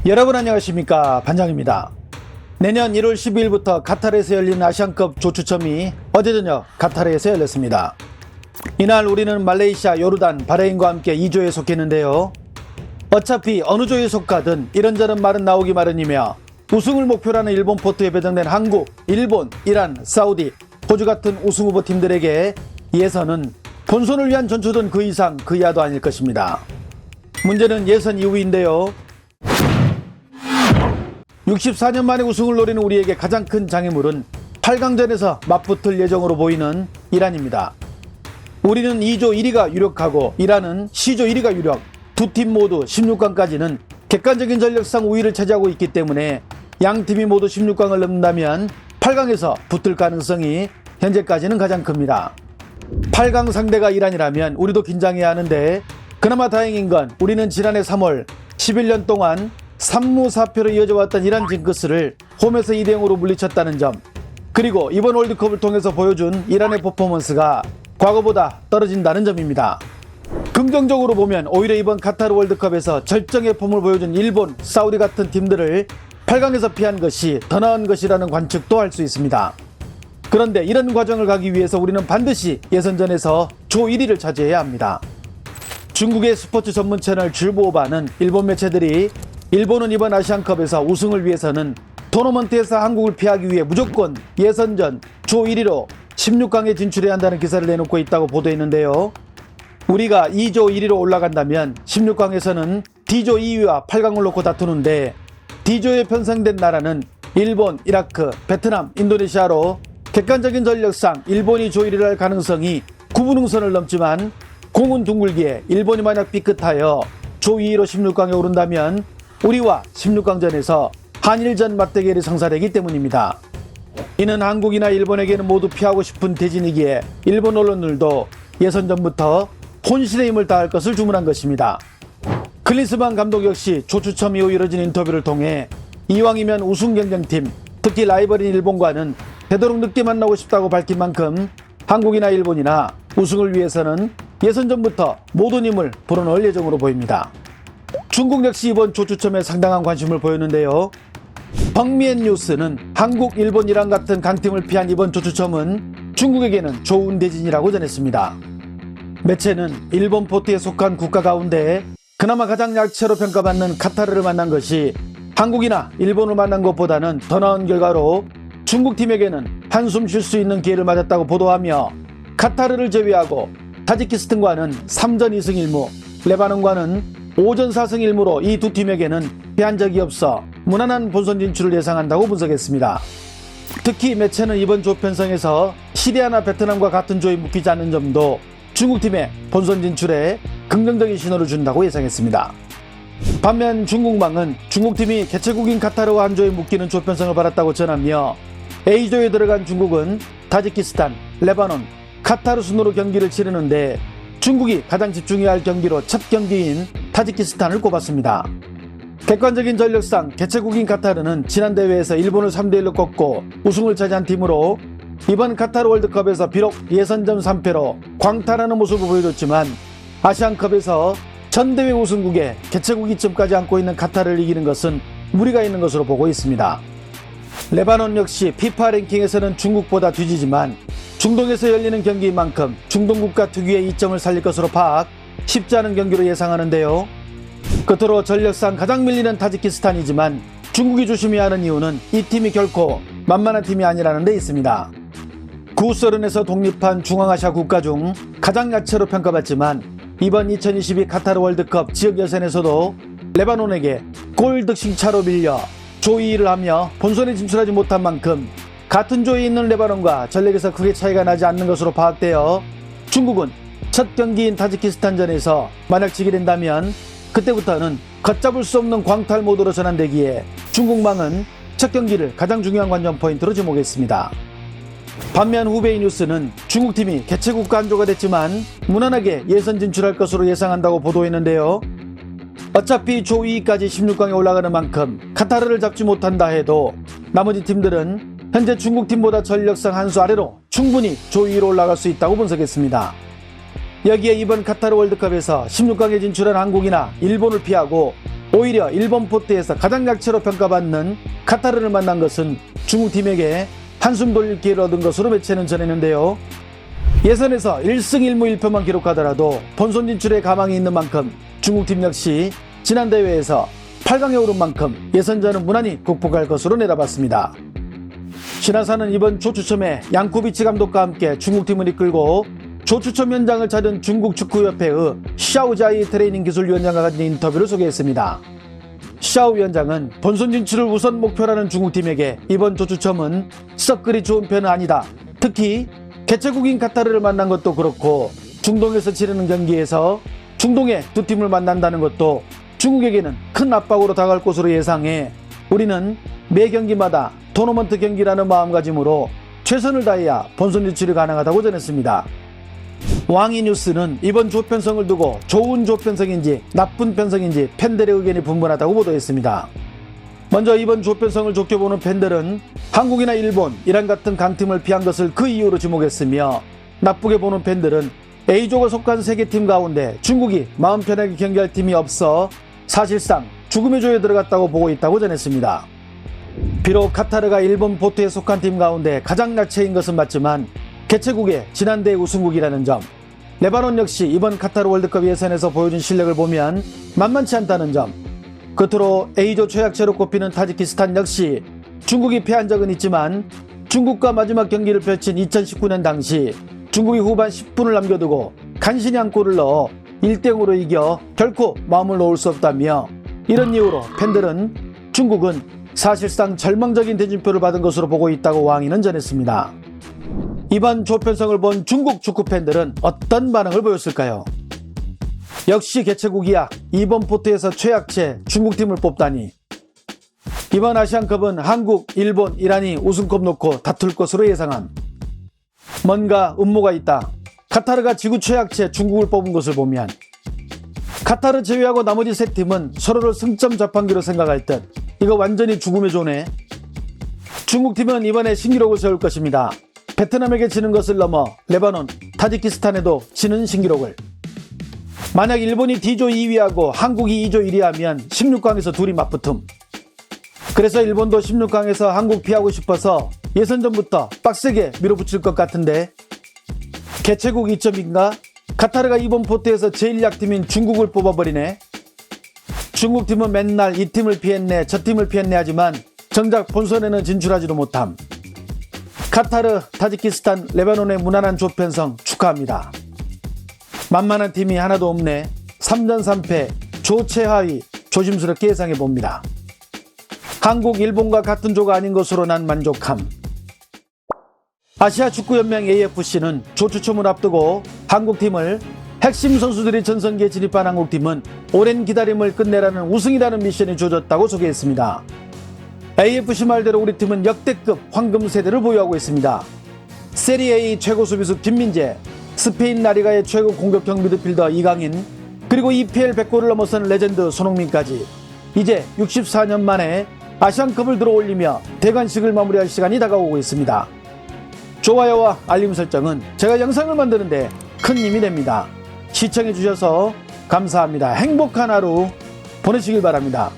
여러분 안녕하십니까, 반장입니다. 내년 1월 12일부터 카타르에서 열리는 아시안컵 조추첨이 어제 저녁 카타르에서 열렸습니다. 이날 우리는 말레이시아, 요르단, 바레인과 함께 2조에 속했는데요. 어차피 어느 조에 속하든 이런저런 말은 나오기 마련이며 우승을 목표로 하는 일본 포트에 배정된 한국, 일본, 이란, 사우디, 호주 같은 우승 후보 팀들에게 예선은 본선을 위한 전초든 그 이상 그 이하도 아닐 것입니다. 문제는 예선 이후인데요. 64년 만에 우승을 노리는 우리에게 가장 큰 장애물은 8강전에서 맞붙을 예정으로 보이는 이란입니다. 우리는 2조 1위가 유력하고 이란은 C조 1위가 유력, 두 팀 모두 16강까지는 객관적인 전력상 우위를 차지하고 있기 때문에 양 팀이 모두 16강을 넘는다면 8강에서 붙을 가능성이 현재까지는 가장 큽니다. 8강 상대가 이란이라면 우리도 긴장해야 하는데 그나마 다행인 건 우리는 지난해 3월 11년 동안 3무4패로 이어져 왔던 이란 징크스를 홈에서 2대0으로 물리쳤다는 점, 그리고 이번 월드컵을 통해서 보여준 이란의 퍼포먼스가 과거보다 떨어진다는 점입니다. 긍정적으로 보면 오히려 이번 카타르 월드컵에서 절정의 폼을 보여준 일본, 사우디 같은 팀들을 8강에서 피한 것이 더 나은 것이라는 관측도 할 수 있습니다. 그런데 이런 과정을 가기 위해서 우리는 반드시 예선전에서 조 1위를 차지해야 합니다. 중국의 스포츠 전문 채널 줄보오바는 일본 매체들이 일본은 이번 아시안컵에서 우승을 위해서는 토너먼트에서 한국을 피하기 위해 무조건 예선전 조 1위로 16강에 진출해야 한다는 기사를 내놓고 있다고 보도했는데요. 우리가 2조 1위로 올라간다면 16강에서는 D조 2위와 8강을 놓고 다투는데 D조에 편성된 나라는 일본, 이라크, 베트남, 인도네시아로 객관적인 전력상 일본이 조 1위를 할 가능성이 9분응선을 넘지만 공은 둥글기에 일본이 만약 삐끗하여 조 2위로 16강에 오른다면 우리와 16강전에서 한일전 맞대결이 성사되기 때문입니다. 이는 한국이나 일본에게는 모두 피하고 싶은 대진이기에 일본 언론들도 예선전부터 혼신의 힘을 다할 것을 주문한 것입니다. 클린스만 감독 역시 조추첨 이후 이뤄진 인터뷰를 통해 이왕이면 우승 경쟁팀, 특히 라이벌인 일본과는 되도록 늦게 만나고 싶다고 밝힌 만큼 한국이나 일본이나 우승을 위해서는 예선전부터 모든 힘을 불어넣을 예정으로 보입니다. 중국 역시 이번 조추첨에 상당한 관심을 보였는데요. 펑미엔 뉴스는 한국, 일본, 이란 같은 강팀을 피한 이번 조추첨은 중국에게는 좋은 대진이라고 전했습니다. 매체는 일본 포트에 속한 국가 가운데 그나마 가장 약체로 평가받는 카타르를 만난 것이 한국이나 일본을 만난 것보다는 더 나은 결과로 중국팀에게는 한숨 쉴 수 있는 기회를 맞았다고 보도하며 카타르를 제외하고 타지키스탄과는 3전 2승 1무, 레바논과는 5전 4승 1무로 이 두 팀에게는 패한 적이 없어 무난한 본선 진출을 예상한다고 분석했습니다. 특히 매체는 이번 조 편성에서 시리아나 베트남과 같은 조에 묶이지 않는 점도 중국팀의 본선 진출에 긍정적인 신호를 준다고 예상했습니다. 반면 중국망은 중국팀이 개최국인 카타르와 한 조에 묶이는 조 편성을 받았다고 전하며 A조에 들어간 중국은 타지키스탄, 레바논, 카타르 순으로 경기를 치르는데 중국이 가장 집중해야 할 경기로 첫 경기인 타지키스탄을 꼽았습니다. 객관적인 전력상 개최국인 카타르는 지난 대회에서 일본을 3대1로 꺾고 우승을 차지한 팀으로 이번 카타르 월드컵에서 비록 예선전 3패로 광탈하는 모습을 보여줬지만 아시안컵에서 전대회 우승국의 개최국 이점까지 안고 있는 카타르를 이기는 것은 무리가 있는 것으로 보고 있습니다. 레바논 역시 피파 랭킹에서는 중국보다 뒤지지만 중동에서 열리는 경기인 만큼 중동 국가 특유의 이점을 살릴 것으로 파악, 쉽지 않은 경기로 예상하는데요. 끝으로 전력상 가장 밀리는 타지키스탄이지만 중국이 조심해야 하는 이유는 이 팀이 결코 만만한 팀이 아니라는 데 있습니다. 구소련에서 독립한 중앙아시아 국가 중 가장 약체로 평가받지만 이번 2022 카타르 월드컵 지역 예선에서도 레바논에게 골 득실차로 밀려 조 2위를 하며 본선에 진출하지 못한 만큼 같은 조에 있는 레바논과 전력에서 크게 차이가 나지 않는 것으로 파악되어 중국은 첫 경기인 타지키스탄전에서 만약 지게 된다면 그때부터는 걷잡을 수 없는 광탈 모드로 전환되기에 중국망은 첫 경기를 가장 중요한 관전 포인트로 지목했습니다. 반면 후베이 뉴스는 중국팀이 개최국가 한 조가 됐지만 무난하게 예선 진출할 것으로 예상한다고 보도했는데요. 어차피 조 2위까지 16강에 올라가는 만큼 카타르를 잡지 못한다 해도 나머지 팀들은 현재 중국팀보다 전력상 한 수 아래로 충분히 조 2위로 올라갈 수 있다고 분석했습니다. 여기에 이번 카타르 월드컵에서 16강에 진출한 한국이나 일본을 피하고 오히려 일본 포트에서 가장 약체로 평가받는 카타르를 만난 것은 중국팀에게 한숨 돌릴 기회를 얻은 것으로 매체는 전했는데요. 예선에서 1승 1무 1패만 기록하더라도 본선 진출에 가망이 있는 만큼 중국팀 역시 지난 대회에서 8강에 오른 만큼 예선전은 무난히 극복할 것으로 내다봤습니다. 신화사는 이번 조추첨에 양코비치 감독과 함께 중국팀을 이끌고 조추첨 현장을 찾은 중국 축구협회의 샤오자이 트레이닝 기술위원장과 가진 인터뷰를 소개했습니다. 샤오 위원장은 본선 진출을 우선 목표라는 중국팀에게 이번 조추첨은 썩 그리 좋은 편은 아니다. 특히 개최국인 카타르를 만난 것도 그렇고 중동에서 치르는 경기에서 중동의 두 팀을 만난다는 것도 중국에게는 큰 압박으로 다가올 것으로 예상해 우리는 매 경기마다 토너먼트 경기라는 마음가짐으로 최선을 다해야 본선 진출이 가능하다고 전했습니다. 왕이 뉴스는 이번 조편성을 두고 좋은 조편성인지 나쁜 편성인지 팬들의 의견이 분분하다고 보도했습니다. 먼저 이번 조편성을 좋게 보는 팬들은 한국이나 일본, 이란 같은 강팀을 피한 것을 그 이유로 지목했으며, 나쁘게 보는 팬들은 A조가 속한 3개 팀 가운데 중국이 마음 편하게 경기할 팀이 없어 사실상 죽음의 조에 들어갔다고 보고 있다고 전했습니다. 비록 카타르가 일본 포트에 속한 팀 가운데 가장 약체인 것은 맞지만 개최국의 지난대회 우승국이라는 점, 레바논 역시 이번 카타르 월드컵 예선에서 보여준 실력을 보면 만만치 않다는 점, 끝으로 A조 최약체로 꼽히는 타지키스탄 역시 중국이 패한 적은 있지만 중국과 마지막 경기를 펼친 2019년 당시 중국이 후반 10분을 남겨두고 간신히 한 골을 넣어 1대0으로 이겨 결코 마음을 놓을 수 없다며, 이런 이유로 팬들은 중국은 사실상 절망적인 대진표를 받은 것으로 보고 있다고 왕이는 전했습니다. 이번 조편성을 본 중국 축구 팬들은 어떤 반응을 보였을까요? 역시 개최국이야. 이번 포트에서 최약체 중국팀을 뽑다니. 이번 아시안컵은 한국, 일본, 이란이 우승컵 놓고 다툴 것으로 예상함. 뭔가 음모가 있다. 카타르가 지구 최약체 중국을 뽑은 것을 보면 카타르 제외하고 나머지 3팀은 서로를 승점 자판기로 생각할 듯. 이거 완전히 죽음의 조네. 중국팀은 이번에 신기록을 세울 것입니다. 베트남에게 지는 것을 넘어 레바논, 타지키스탄에도 지는 신기록을. 만약 일본이 D조 2위하고 한국이 2조 1위 하면 16강에서 둘이 맞붙음. 그래서 일본도 16강에서 한국 피하고 싶어서 예선전부터 빡세게 밀어붙일 것 같은데, 개최국 2점인가? 카타르가 이번 포트에서 제일 약팀인 중국을 뽑아버리네. 중국팀은 맨날 이 팀을 피했네 저 팀을 피했네 하지만 정작 본선에는 진출하지도 못함. 카타르, 타지키스탄, 레바논의 무난한 조편성 축하합니다. 만만한 팀이 하나도 없네. 3전 3패 조최하위 조심스럽게 예상해봅니다. 한국, 일본과 같은 조가 아닌 것으로 난 만족함. 아시아축구연맹 AFC는 조추첨을 앞두고 한국팀을 핵심 선수들이 전성기에 진입한 한국팀은 오랜 기다림을 끝내라는 우승이라는 미션이 주어졌다고 소개했습니다. AFC 말대로 우리 팀은 역대급 황금 세대를 보유하고 있습니다. 세리A 최고 수비수 김민재, 스페인 라리가의 최고 공격형 미드필더 이강인, 그리고 EPL 100골을 넘어선 레전드 손흥민까지 이제 64년 만에 아시안컵을 들어올리며 대관식을 마무리할 시간이 다가오고 있습니다. 좋아요와 알림 설정은 제가 영상을 만드는데 큰 힘이 됩니다. 시청해주셔서 감사합니다. 행복한 하루 보내시길 바랍니다.